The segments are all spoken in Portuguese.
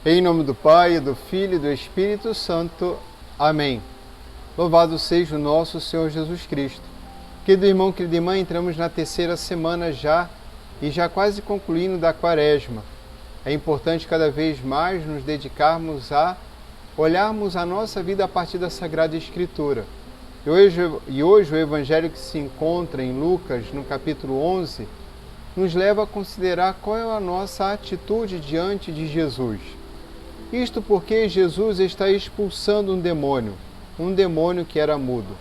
Em nome do Pai, do Filho e do Espírito Santo. Amém. Louvado seja o nosso Senhor Jesus Cristo. Querido irmão, querida irmã, entramos na terceira semana já quase concluindo da Quaresma. É importante cada vez mais nos dedicarmos a olharmos a nossa vida a partir da Sagrada Escritura. E hoje o Evangelho que se encontra em Lucas, no capítulo 11, nos leva a considerar qual é a nossa atitude diante de Jesus. Isto porque Jesus está expulsando um demônio que era mudo.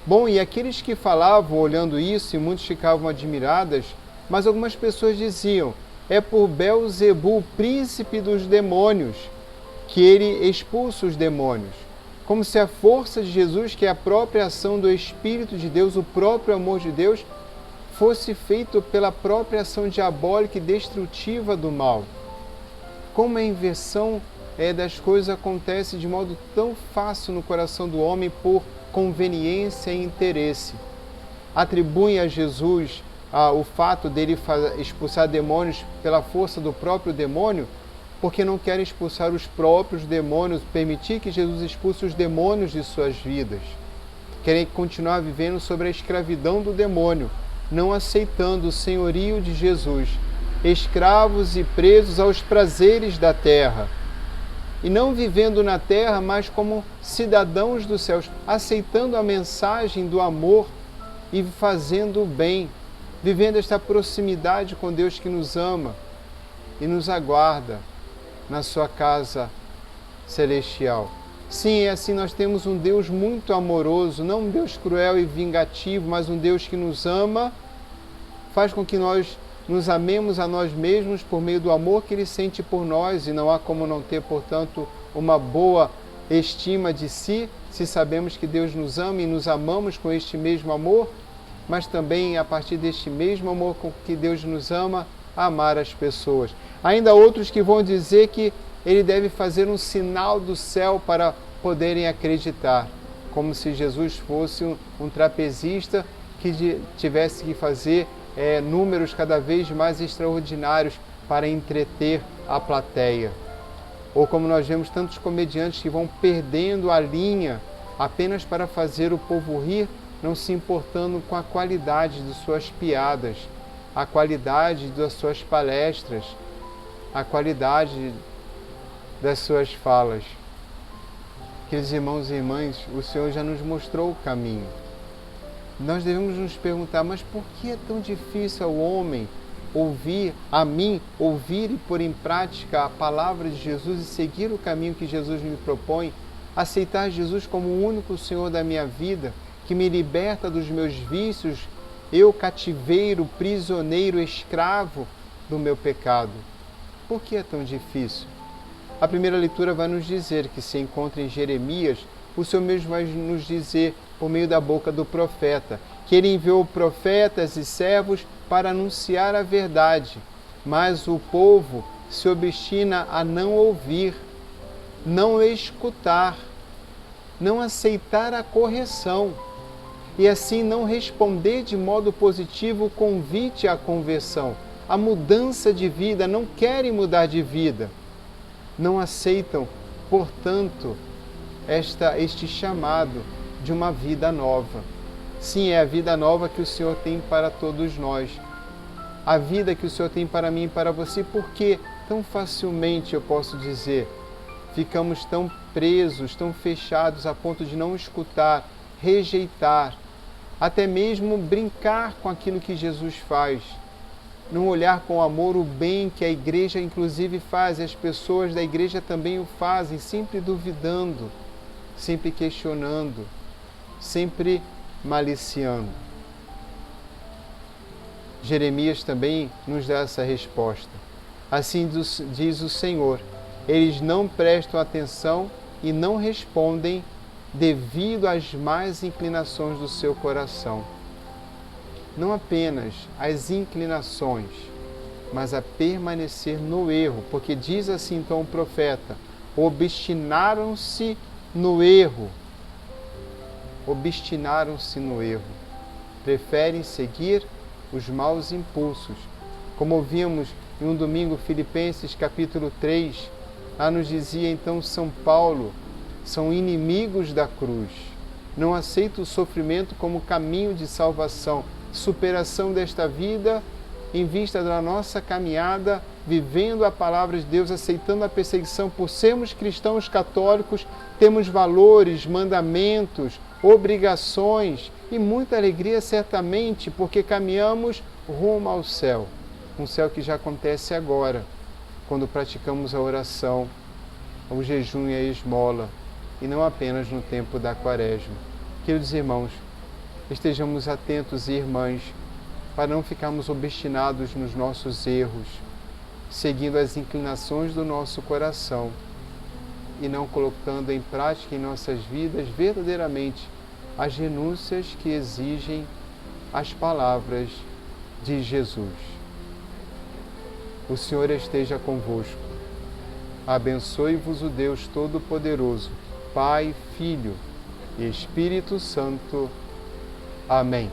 Bom, e aqueles que falavam olhando isso, e muitos ficavam admiradas, mas algumas pessoas diziam, é por Belzebu, príncipe dos demônios, que ele expulsa os demônios. Como se a força de Jesus, que é a própria ação do Espírito de Deus, o próprio amor de Deus, fosse feito pela própria ação diabólica e destrutiva do mal. Como a inversão das coisas acontece de modo tão fácil no coração do homem por conveniência e interesse. Atribuem a Jesus o fato dele expulsar demônios pela força do próprio demônio, porque não querem expulsar os próprios demônios, permitir que Jesus expulse os demônios de suas vidas. Querem continuar vivendo sobre a escravidão do demônio, não aceitando o senhorio de Jesus, escravos e presos aos prazeres da terra. E não vivendo na terra, mas como cidadãos dos céus, aceitando a mensagem do amor e fazendo o bem, vivendo esta proximidade com Deus que nos ama e nos aguarda na sua casa celestial. Sim, é assim, nós temos um Deus muito amoroso, não um Deus cruel e vingativo, mas um Deus que nos ama, faz com que nós nos amemos a nós mesmos por meio do amor que Ele sente por nós, e não há como não ter, portanto, uma boa estima de si, se sabemos que Deus nos ama e nos amamos com este mesmo amor, mas também a partir deste mesmo amor com que Deus nos ama, amar as pessoas. Ainda outros que vão dizer que Ele deve fazer um sinal do céu para poderem acreditar, como se Jesus fosse um trapezista que tivesse que fazer números cada vez mais extraordinários para entreter a plateia. Ou como nós vemos tantos comediantes que vão perdendo a linha apenas para fazer o povo rir, não se importando com a qualidade de suas piadas, a qualidade das suas palestras, a qualidade das suas falas. Queridos irmãos e irmãs, o Senhor já nos mostrou o caminho. Nós devemos nos perguntar, mas por que é tão difícil ao homem ouvir e pôr em prática a palavra de Jesus e seguir o caminho que Jesus me propõe, aceitar Jesus como o único Senhor da minha vida, que me liberta dos meus vícios, eu cativeiro, prisioneiro, escravo do meu pecado? Por que é tão difícil? A primeira leitura vai nos dizer que se encontra em Jeremias, o Senhor mesmo vai nos dizer, por meio da boca do profeta, que Ele enviou profetas e servos para anunciar a verdade, mas o povo se obstina a não ouvir, não escutar, não aceitar a correção e assim não responder de modo positivo o convite à conversão, à mudança de vida, não querem mudar de vida, não aceitam, portanto, este chamado de uma vida nova. Sim, é a vida nova que o Senhor tem para todos nós. A vida que o Senhor tem para mim e para você, porque tão facilmente, eu posso dizer, ficamos tão presos, tão fechados a ponto de não escutar, rejeitar, até mesmo brincar com aquilo que Jesus faz. Não olhar com amor o bem que a igreja inclusive faz, e as pessoas da igreja também o fazem, sempre duvidando, sempre questionando, sempre maliciando. Jeremias também nos dá essa resposta. Assim diz o Senhor, eles não prestam atenção e não respondem devido às más inclinações do seu coração. Não apenas as inclinações, mas a permanecer no erro, porque diz assim então o profeta, obstinaram-se no erro. Obstinaram-se no erro. Preferem seguir os maus impulsos. Como ouvimos em um domingo, Filipenses capítulo 3, nos dizia então São Paulo, são inimigos da cruz. Não aceitam o sofrimento como caminho de salvação, superação desta vida em vista da nossa caminhada, vivendo a palavra de Deus, aceitando a perseguição por sermos cristãos católicos, temos valores, mandamentos, obrigações e muita alegria certamente, porque caminhamos rumo ao céu. Um céu que já acontece agora, quando praticamos a oração, o jejum e a esmola, e não apenas no tempo da Quaresma. Queridos irmãos, estejamos atentos, irmãs, para não ficarmos obstinados nos nossos erros, seguindo as inclinações do nosso coração e não colocando em prática em nossas vidas verdadeiramente as renúncias que exigem as palavras de Jesus. O Senhor esteja convosco. Abençoe-vos o Deus Todo-Poderoso, Pai, Filho e Espírito Santo. Amém.